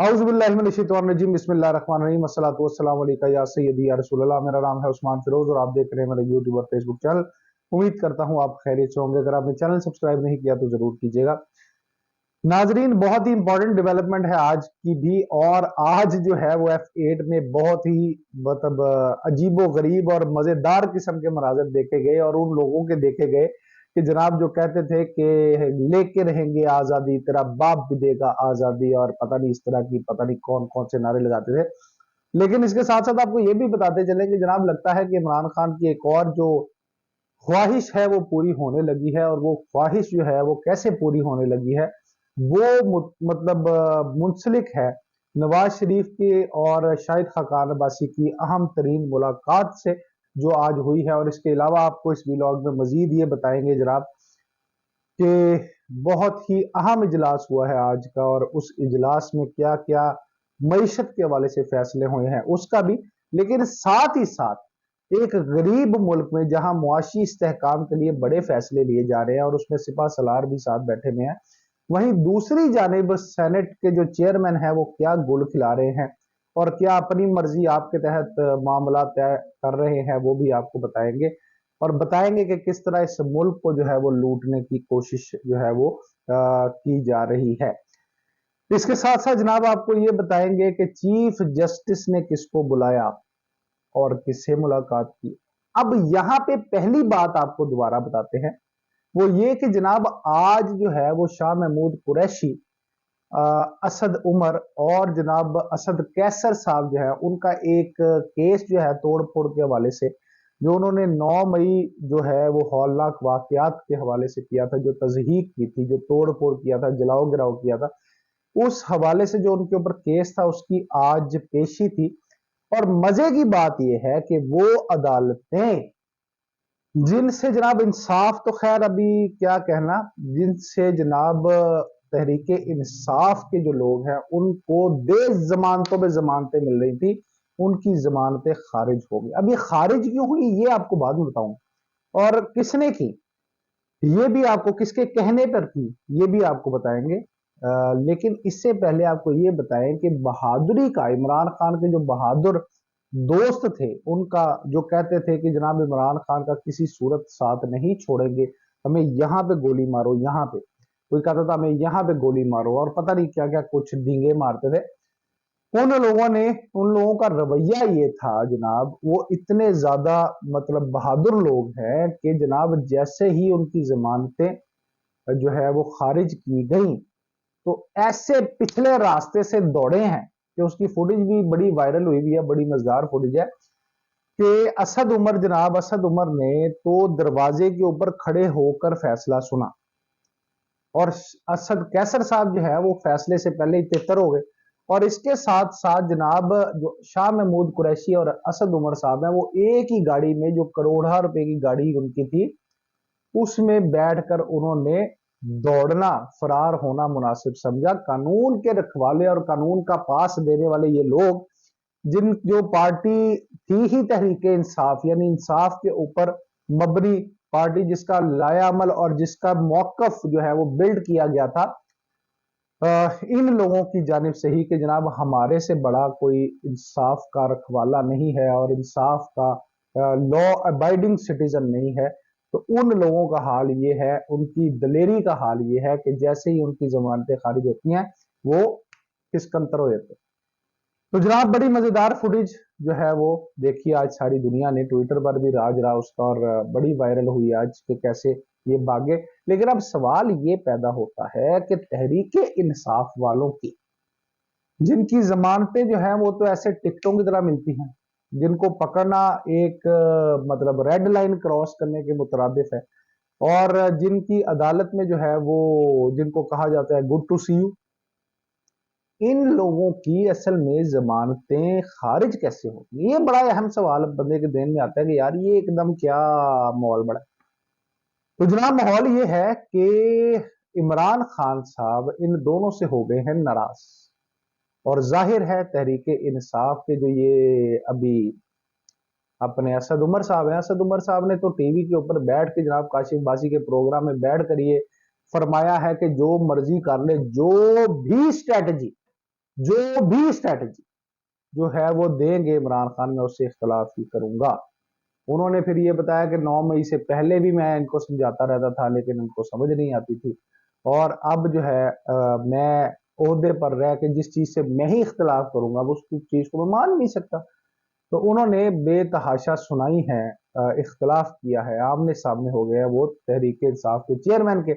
औज़ुबिल्लाहिमिनश्शैतानिर्रजीम बिस्मिल्लाहिर्रहमानिर्रहीम अस्सलातु वस्सलामु अलैका या सय्यदी या रसूल अल्लाह। मेरा नाम है उस्मान फिरोज और आप देख रहे हैं मेरा यूट्यूब और फेसबुक चैनल। उम्मीद करता हूं आप खैरियत से होंगे। अगर आपने चैनल सब्सक्राइब नहीं किया तो जरूर कीजिएगा। नाजरीन, बहुत ही इंपॉर्टेंट डेवलपमेंट है आज की भी, और आज जो है वो F8 में बहुत ही मतलब अजीबो गरीब और मजेदार किस्म के मनाजर देखे गए, और उन लोगों के देखे गए कि जनाब जो कहते थे कि लेके रहेंगे आजादी, तेरा बाप भी देगा आजादी, और पता नहीं इस तरह की पता नहीं कौन कौन से नारे लगाते थे। लेकिन इसके साथ साथ आपको ये भी बताते चले कि जनाब लगता है कि इमरान खान की एक और जो ख्वाहिश है वो पूरी होने लगी है, और वो ख्वाहिश जो है वो कैसे पूरी होने लगी है वो मतलब मुंसलिक है नवाज शरीफ की और शाहिद खाकान अब्बासी की अहम तरीन मुलाकात से जो आज हुई है। और इसके अलावा आपको इस व्लॉग में मजीद ये बताएंगे जनाब कि बहुत ही अहम इजलास हुआ है आज का, और उस इजलास में क्या क्या मईशत के हवाले से फैसले हुए हैं उसका भी। लेकिन साथ ही साथ एक गरीब मुल्क में जहां मुआशी इस्तेहकाम के लिए बड़े फैसले लिए जा रहे हैं और उसमें सिपा सलार भी साथ बैठे हुए हैं, वहीं दूसरी जानिब सेनेट के जो चेयरमैन है वो क्या गुल खिला रहे हैं और क्या अपनी मर्जी आपके तहत मामला तय कर रहे हैं वो भी आपको बताएंगे। और बताएंगे कि किस तरह इस मुल्क को जो है वो लूटने की कोशिश जो है वो की जा रही है। इसके साथ साथ जनाब आपको ये बताएंगे कि चीफ जस्टिस ने किसको बुलाया और किससे मुलाकात की। अब यहां पे पहली बात आपको दोबारा बताते हैं, वो ये कि जनाब आज जो है वो शाह महमूद कुरैशी, असद उमर और जनाब असद कैसर साहब जो है उनका एक केस जो है तोड़ फोड़ के हवाले से जो उन्होंने 9 मई जो है वो हौलनाक वाकयात के हवाले से किया था, जो तजहीक की थी, जो तोड़ फोड़ किया था, जलाओ गिराओ किया था, उस हवाले से जो उनके ऊपर केस था उसकी आज पेशी थी। और मजे की बात यह है कि वो अदालतें जिनसे जनाब इंसाफ तो खैर अभी क्या कहना, जिनसे जनाब तहरीके इंसाफ के जो लोग हैं उनको देश जमानतों पे जमानतें मिल रही थी, उनकी जमानतें खारिज हो गई। अब ये खारिज क्यों हुई ये आपको बाद में बताऊं, और किसने की ये भी आपको, किसके कहने पर की ये भी आपको बताएंगे। लेकिन इससे पहले आपको ये बताएं कि बहादुरी का, इमरान खान के जो बहादुर दोस्त थे उनका, जो कहते थे कि जनाब इमरान खान का किसी सूरत साथ नहीं छोड़ेंगे, हमें यहां पे गोली मारो, यहां पे कोई कहता था हमें यहां पे गोली मारो, और पता नहीं क्या क्या कुछ डींगे मारते थे। उन लोगों ने, उन लोगों का रवैया ये था जनाब, वो इतने ज्यादा मतलब बहादुर लोग हैं कि जनाब जैसे ही उनकी जमानतें जो है वो खारिज की गई तो ऐसे पिछले रास्ते से दौड़े हैं कि उसकी फुटेज भी बड़ी वायरल हुई भी है, बड़ी मजेदार फुटेज है कि असद उमर, जनाब असद उमर ने तो दरवाजे के ऊपर खड़े होकर फैसला सुना, और असद कैसर साहब जो है वो फैसले से पहले ही तितर हो गए। और इसके साथ साथ जनाब जो शाह महमूद कुरैशी और असद उमर साहब हैं वो एक ही गाड़ी में, जो करोड़ा रुपए की गाड़ी उनकी थी, उसमें बैठकर उन्होंने दौड़ना, फरार होना मुनासिब समझा। कानून के रखवाले और कानून का पास देने वाले ये लोग, जिन जो पार्टी थी ही तहरीके इंसाफ, यानी इंसाफ के ऊपर मबनी पार्टी, जिसका लायामल और जिसका मौकफ जो है वो बिल्ड किया गया था इन लोगों की जानिब से ही कि जनाब हमारे से बड़ा कोई इंसाफ का रखवाला नहीं है और इंसाफ का लॉ अबाइडिंग सिटीजन नहीं है। तो उन लोगों का हाल ये है, उनकी दलेरी का हाल ये है कि जैसे ही उनकी जमानतें खारिज होती हैं वो किसकंतर हो जाते हैं। तो जनाब बड़ी मजेदार फुटेज जो है वो देखिए, आज सारी दुनिया ने, ट्विटर पर भी राज रहा उसका, और बड़ी वायरल हुई आज कि कैसे ये भागे। लेकिन अब सवाल ये पैदा होता है कि तहरीके इंसाफ वालों की, जिनकी जमानतें जो है वो तो ऐसे टिकटों की तरह मिलती हैं, जिनको पकड़ना एक मतलब रेड लाइन क्रॉस करने के मुतरादिफ है, और जिनकी अदालत में जो है वो, जिनको कहा जाता है गुड टू सी यू, इन लोगों की असल में जमानतें खारिज कैसे होगी, ये बड़ा अहम सवाल बंदे के देन में आता है कि यार ये एकदम क्या माहौल बड़ा। तो जनाब माहौल ये है कि इमरान खान साहब इन दोनों से हो गए हैं नाराज, और जाहिर है तहरीके इंसाफ के जो ये अभी अपने असद उमर साहब हैं, असद उमर साहब ने तो टीवी के ऊपर बैठ के जनाब काशिफ बासी के प्रोग्राम में बैठ कर ये फरमाया है कि जो मर्जी कर ले, जो भी स्ट्रेटजी जो भी स्ट्रेटजी जो है वो देंगे इमरान खान, मैं उससे इख्तलाफ ही करूंगा। उन्होंने फिर ये बताया कि 9 मई से पहले भी मैं इनको समझाता रहता था लेकिन उनको समझ नहीं आती थी, और अब जो है मैं ओहदे पर रह के जिस चीज से मैं ही इख्तलाफ करूंगा वो उस चीज को मैं मान नहीं सकता। तो उन्होंने बेतहाशा सुनाई है, इख्तलाफ किया है, आमने सामने हो गया वो तहरीक इंसाफ के चेयरमैन के,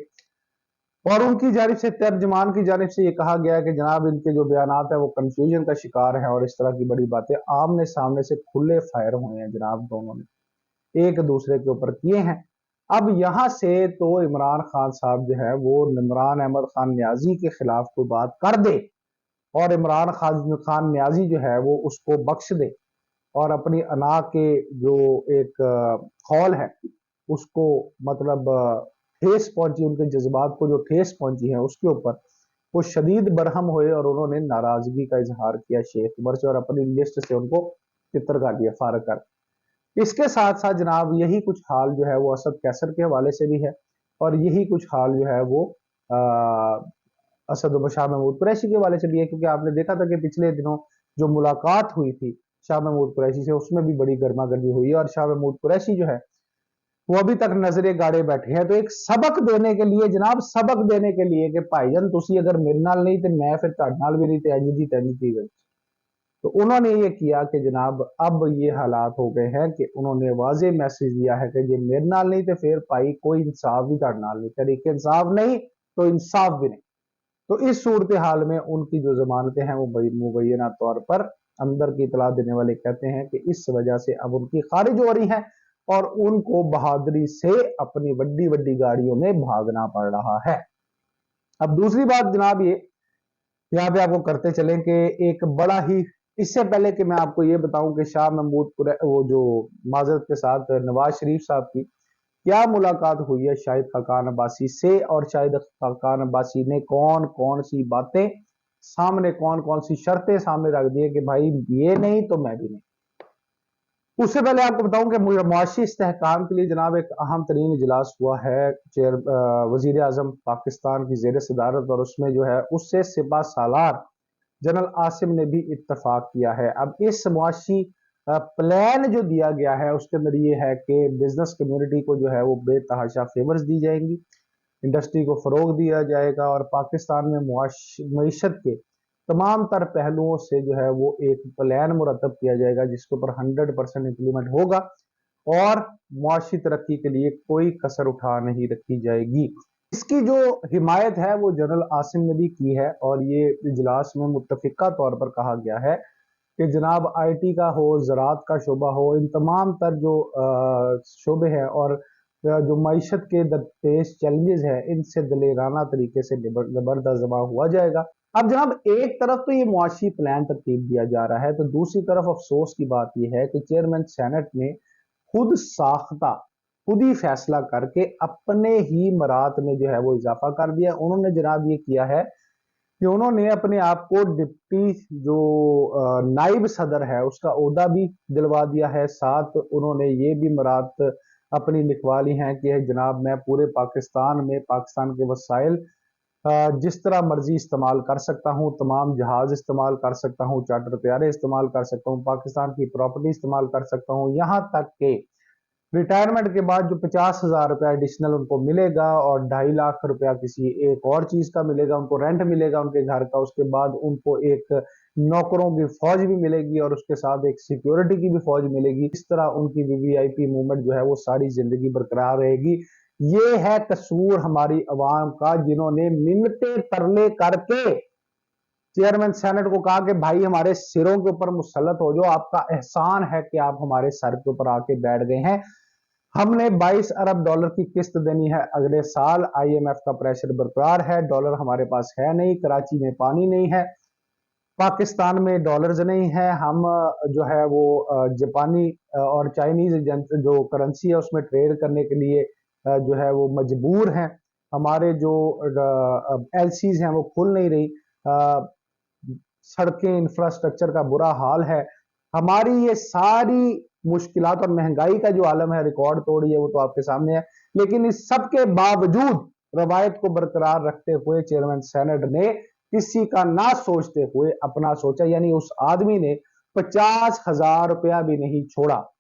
और उनकी जानिब से, तर्जमान की जानिब से ये कहा गया है कि जनाब इनके जो बयानात है वो कंफ्यूजन का शिकार है, और इस तरह की बड़ी बातें आमने सामने से खुले फायर हुए हैं जनाब, दोनों ने एक दूसरे के ऊपर किए हैं। अब यहां से तो इमरान खान साहब जो है वो इमरान अहमद खान न्याजी के खिलाफ कोई बात कर दे और इमरान खान न्याजी जो है वो उसको बख्श दे, और अपनी अना के जो एक खौल है उसको, मतलब ठेस पहुंची, उनके जज्बात को जो ठेस पहुंची है उसके ऊपर वो शदीद बरहम हुए, और उन्होंने नाराजगी का इजहार किया शेख उमर से, और अपनी लिस्ट से उनको तितर कर दिया, फारग कर। इसके साथ साथ जनाब यही कुछ हाल जो है वो असद कैसर के हवाले से भी है, और यही कुछ हाल जो है वो आ, असद शाह महमूद कुरैशी के हवाले से भी है, क्योंकि आपने देखा था कि पिछले दिनों जो मुलाकात हुई थी शाह महमूद कुरैशी से, उसमें भी बड़ी गर्मा गर्मी हुई है, और शाह महमूद कुरैशी जो है वो अभी तक नजरे गाड़े बैठे हैं। तो एक सबक देने के लिए जनाब, सबक देने के लिए कि भाईजान तुसी अगर मेरे नाल नहीं तो मैं फिर तुहाडे नाल भी नहीं, ते इंज दी तैंज की गई। तो उन्होंने ये किया कि जनाब अब ये हालात हो गए हैं कि उन्होंने वाजे मैसेज दिया है कि ये मेरे नाल नहीं तो फिर भाई कोई इंसाफ भी तुहाडे नाल नहीं, तरीके इंसाफ नहीं तो इंसाफ भी नहीं। तो इस सूरत हाल में उनकी जो जमानतें हैं वो मुबैना तौर पर अंदर की इतला देने वाले कहते हैं कि इस वजह से अब उनकी खारिज हो रही है, और उनको बहादुरी से अपनी बड़ी बड़ी गाड़ियों में भागना पड़ रहा है। अब दूसरी बात जनाब ये यहाँ पे आपको करते चलें कि एक बड़ा ही, इससे पहले कि मैं आपको ये बताऊं कि शाह महमूद वो जो माजरत के साथ नवाज शरीफ साहब की क्या मुलाकात हुई है शाहिद खाकान अब्बासी से, और शाहिद खाकान अब्बासी ने कौन कौन सी बातें सामने, कौन कौन सी शर्तें सामने रख दी है कि भाई ये नहीं तो मैं भी नहीं। उससे पहले आपको बताऊं कि मुआशी इस्तेहकाम के लिए जनाब एक अहम तरीन इजलास हुआ है वजीर आजम पाकिस्तान की जेर सदारत, और उसमें जो है उससे सिपा सालार जनरल आसिम ने भी इत्तफाक किया है। अब इस मुआशी प्लान जो दिया गया है उसके अंदर ये है कि बिजनेस कम्युनिटी को जो है वो बेतहाशा फेवर्स दी जाएंगी, इंडस्ट्री को फरोग दिया जाएगा, और पाकिस्तान में मीशत के तमाम तर पहलुओं से जो है वो एक प्लान मुरतब किया जाएगा जिसके ऊपर 100% इम्प्लीमेंट होगा, और मुआशी तरक्की के लिए कोई कसर उठा नहीं रखी जाएगी। इसकी जो हिमायत है वो जनरल आसिम ने भी की है, और ये इजलास में मुत्तफिका तौर पर कहा गया है कि जनाब आईटी का हो, ज़राअत का शोबा हो, इन तमाम तर जो शोबे हैं और जो मईशत के दरपेश चैलेंजेस है इनसे दलेराना तरीके से जबरदस्त जमा हुआ जाएगा। अब जनाब एक तरफ तो ये मुआशी प्लान तरतीब दिया जा रहा है, तो दूसरी तरफ अफसोस की बात यह है कि चेयरमैन सेनेट ने खुद साख्ता, खुद ही फैसला करके अपने ही मरात में जो है वो इजाफा कर दिया। उन्होंने जनाब ये किया है कि उन्होंने अपने आप को डिप्टी जो नाइब सदर है उसका ओहदा भी दिलवा दिया है, साथ उन्होंने ये भी मरात अपनी लिखवा ली हैं कि जनाब मैं पूरे पाकिस्तान में पाकिस्तान के वसाइल जिस तरह मर्जी इस्तेमाल कर सकता हूँ, तमाम जहाज इस्तेमाल कर सकता हूँ, चार्टर तैयारे इस्तेमाल कर सकता हूँ, पाकिस्तान की प्रॉपर्टी इस्तेमाल कर सकता हूँ, यहाँ तक के रिटायरमेंट के बाद जो 50,000 रुपया एडिशनल उनको मिलेगा, और 2.5 लाख रुपया किसी एक और चीज का मिलेगा, उनको रेंट मिलेगा उनके घर का, उसके बाद उनको एक नौकरों की फौज भी मिलेगी, और उसके साथ एक सिक्योरिटी की भी फौज मिलेगी। इस तरह उनकी वीवीआईपी मूवमेंट जो है वो सारी जिंदगी बरकरार रहेगी। ये है कसूर हमारी अवाम का, जिन्होंने मिन्नते तरले करके चेयरमैन सेनेट को कहा कि भाई हमारे सिरों के ऊपर मुसल्लत हो जाओ, आपका एहसान है कि आप हमारे सर के ऊपर आके बैठ गए हैं। हमने 22 अरब डॉलर की किस्त देनी है अगले साल, आईएमएफ का प्रेशर बरकरार है, डॉलर हमारे पास है नहीं, कराची में पानी नहीं है, पाकिस्तान में डॉलर्स नहीं है, हम जो है वो जापानी और चाइनीज जो करेंसी है उसमें ट्रेड करने के लिए जो है वो मजबूर हैं, हमारे जो एलसीज हैं वो खुल नहीं रही, सड़कें इंफ्रास्ट्रक्चर का बुरा हाल है, हमारी ये सारी मुश्किलात और महंगाई का जो आलम है रिकॉर्ड तोड़ी है वो तो आपके सामने है। लेकिन इस सब के बावजूद रवायत को बरकरार रखते हुए चेयरमैन सेनेट ने किसी का ना सोचते हुए अपना सोचा, यानी उस आदमी ने 50,000 रुपया भी नहीं छोड़ा।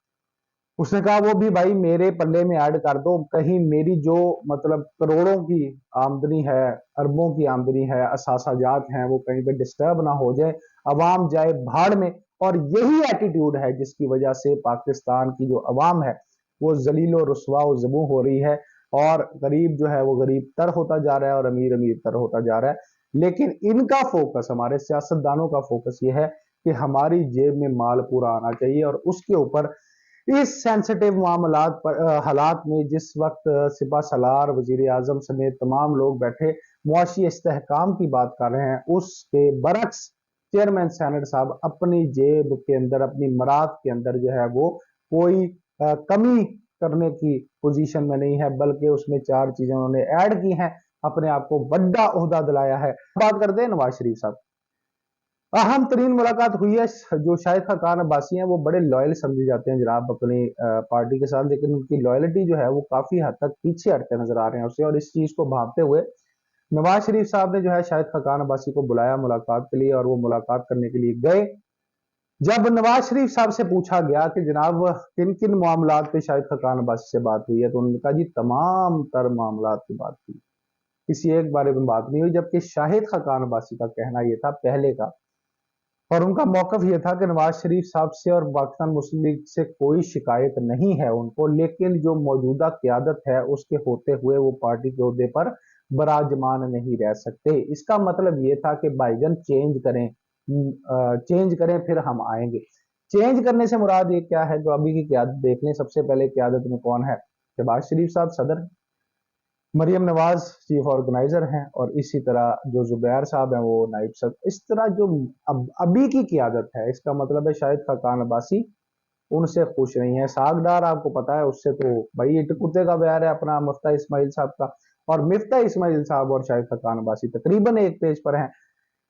उसने कहा वो भी भाई मेरे पल्ले में ऐड कर दो, कहीं मेरी जो मतलब करोड़ों की आमदनी है, अरबों की आमदनी है, असासाजात हैं, वो कहीं पे डिस्टर्ब ना हो जाए, अवाम जाए भाड़ में। और यही एटीट्यूड है जिसकी वजह से पाकिस्तान की जो अवाम है वो जलील और रुस्वा और ज़बूं हो रही है, और गरीब जो है वो गरीब तर होता जा रहा है और अमीर अमीर तर होता जा रहा है। लेकिन इनका फोकस, हमारे सियासतदानों का फोकस ये है कि हमारी जेब में माल पूरा आना चाहिए, और उसके ऊपर इस सेंसिटिव मामलात पर हालात में जिस वक्त सिपा सलार, वजीर आजम समेत तमाम लोग बैठे मुआशी इस्तेहकाम की बात कर रहे हैं, उसके बरक्स चेयरमैन सेनेट साहब अपनी जेब के अंदर, अपनी मराद के अंदर जो है वो कोई कमी करने की पोजीशन में नहीं है, बल्कि उसमें 4 चीजें उन्होंने ऐड की हैं, अपने आप को बड़ा ओहदा दिलाया है। बात करते हैं नवाज शरीफ साहब। अहम तरीन मुलाकात हुई है। जो शाहिद खाकान अब्बासी हैं वो बड़े लॉयल समझे जाते हैं जनाब अपनी पार्टी के साथ, लेकिन उनकी लॉयल्टी जो है वो काफी हद तक पीछे हटते नजर आ रहे हैं उससे, और इस चीज को भांपते हुए नवाज शरीफ साहब ने जो है शाहिद खाकान अब्बासी को बुलाया मुलाकात के लिए, और वो मुलाकात करने के लिए गए। जब नवाज शरीफ साहब से पूछा गया कि जनाब किन किन मामलात पे शाहिद खाकान अब्बासी से बात हुई है, तो उन्होंने कहा जी तमाम तर मामलात की बात हुई, किसी एक बारे में बात नहीं हुई। जबकि शाहिद खाकान अब्बासी का कहना यह था पहले का, और उनका मौकफ ये था कि नवाज शरीफ साहब से और पाकिस्तान मुस्लिम लीग से कोई शिकायत नहीं है उनको, लेकिन जो मौजूदा क्यादत है उसके होते हुए वो पार्टी के ओहदे पर बराजमान नहीं रह सकते। इसका मतलब ये था कि भाईजान चेंज करें फिर हम आएंगे। चेंज करने से मुराद ये क्या है, जो अभी की क्यादत देख लें। सबसे पहले क्यादत में कौन है? शहबाज शरीफ साहब सदर, मरियम नवाज चीफ ऑर्गेनाइजर हैं, और इसी तरह जो जुबैर साहब हैं वो नाइब सदर। इस तरह जो अभी की क़ियादत है, इसका मतलब है शाहिद खाकान अब्बासी उनसे खुश नहीं है। सागडार आपको पता है, उससे तो भाई इट कुत्ते का प्यार है अपना मिफ्ता इस्माइल साहब का, और मिफ्ता इस्माइल साहब और शाहिद खाकान अब्बासी तकरीबन एक पेज पर हैं।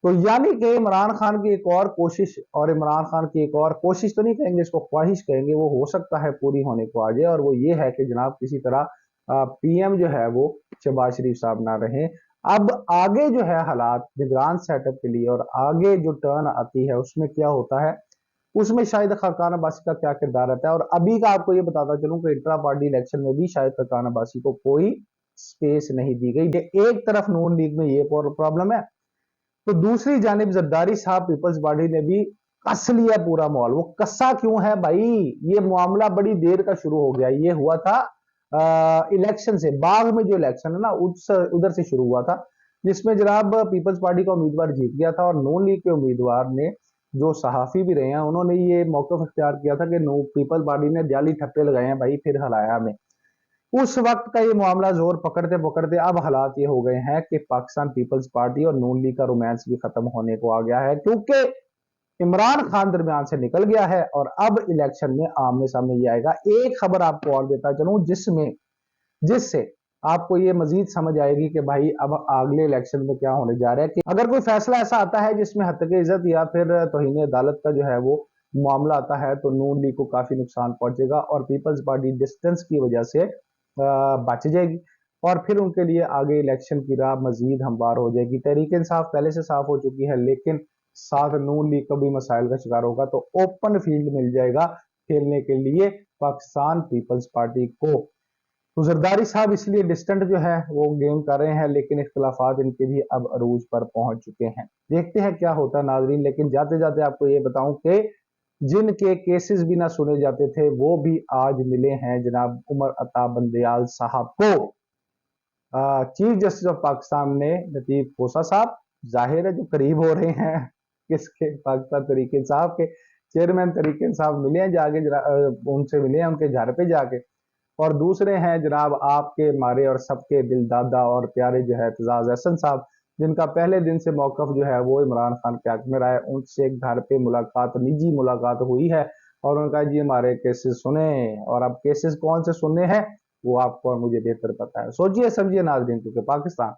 तो यानी कि इमरान खान की एक और कोशिश, और इमरान खान की एक और कोशिश तो नहीं कहेंगे इसको, ख्वाहिश कहेंगे, वो हो सकता है पूरी होने को आ जाए, और वो ये है कि जनाब किसी तरह पीएम जो है वो शहबाज शरीफ साहब ना रहे। अब आगे जो है हालात निगरान सेटअप के लिए, और आगे जो टर्न आती है उसमें क्या होता है, उसमें शाहिद खाकान अब्बासी का क्या किरदार रहता है। और अभी का आपको ये बताता चलूं कि इंट्रा पार्टी इलेक्शन में भी शाहिद खाकान अब्बासी को कोई स्पेस नहीं दी गई। एक तरफ नून लीग में ये प्रॉब्लम है, तो दूसरी जानिब जरदारी साहब पीपल्स पार्टी ने भी कस लिया पूरा माहौल। वो कसा क्यों है भाई? ये मामला बड़ी देर का शुरू हो गया। ये हुआ था इलेक्शन से, बाग में जो इलेक्शन है ना उधर से शुरू हुआ था, जिसमें जनाब पीपल्स पार्टी का उम्मीदवार जीत गया था, और नून लीग के उम्मीदवार ने, जो सहाफी भी रहे हैं, उन्होंने ये मौकफ इख्तियार किया था कि नो पीपल्स पार्टी ने जाली ठप्पे लगाए हैं भाई, फिर हलाया हमें। उस वक्त का ये मामला जोर पकड़ते पकड़ते अब हालात ये हो गए हैं कि पाकिस्तान पीपल्स पार्टी और नून लीग का रोमांस भी खत्म होने को आ गया है, क्योंकि इमरान खान दरमियान से निकल गया है, और अब इलेक्शन में आमने सामने ये आएगा। एक खबर आपको और देता चलूं जिससे आपको ये मजीद समझ आएगी कि भाई अब अगले इलेक्शन में क्या होने जा रहा है। कि अगर कोई फैसला ऐसा आता है जिसमें हत्या इज्जत या फिर तौहीन अदालत का जो है वो मामला आता है, तो नून लीग को काफी नुकसान पहुंचेगा, और पीपल्स पार्टी डिस्टेंस की वजह से बच जाएगी, और फिर उनके लिए आगे इलेक्शन की राह मजीद हमवार हो जाएगी। तहरीक इंसाफ पहले से साफ हो चुकी है, लेकिन साथ नून लीग का भी मसाइल का शिकार होगा, तो ओपन फील्ड मिल जाएगा खेलने के लिए पाकिस्तान पीपल्स पार्टी को। तो जरदारी साहब इसलिए डिस्टेंट जो है वो गेम कर रहे हैं, लेकिन इख्तलाफात इनके भी अब अरूज पर पहुंच चुके हैं। देखते हैं क्या होता है नाजरीन। लेकिन जाते जाते आपको ये बताऊं कि जिनके केसेस भी ना सुने जाते थे वो भी आज मिले हैं जनाब उमर अता बंदयाल साहब को। चीफ जस्टिस ऑफ पाकिस्तान ने लतीफ खोसा साहब, जाहिर है जो करीब हो रहे हैं किसके, पाकिस्तान तरीके साहब के चेयरमैन तरीके साहब मिले हैं जाके, उनसे मिले हैं उनके घर पे जाके। और दूसरे हैं जनाब आपके हमारे और सबके दिल दादा और प्यारे जो है एतजाज अहसन साहब, जिनका पहले दिन से मौकफ जो है वो इमरान खान के हक में रहा है। उनसे घर पे मुलाकात, निजी मुलाकात हुई है, और उनका जी हमारे केसेस सुने, और अब केसेस कौन से सुनने हैं वो आपको और मुझे बेहतर पता है। सोचिए समझिए नाज़रीन, क्योंकि पाकिस्तान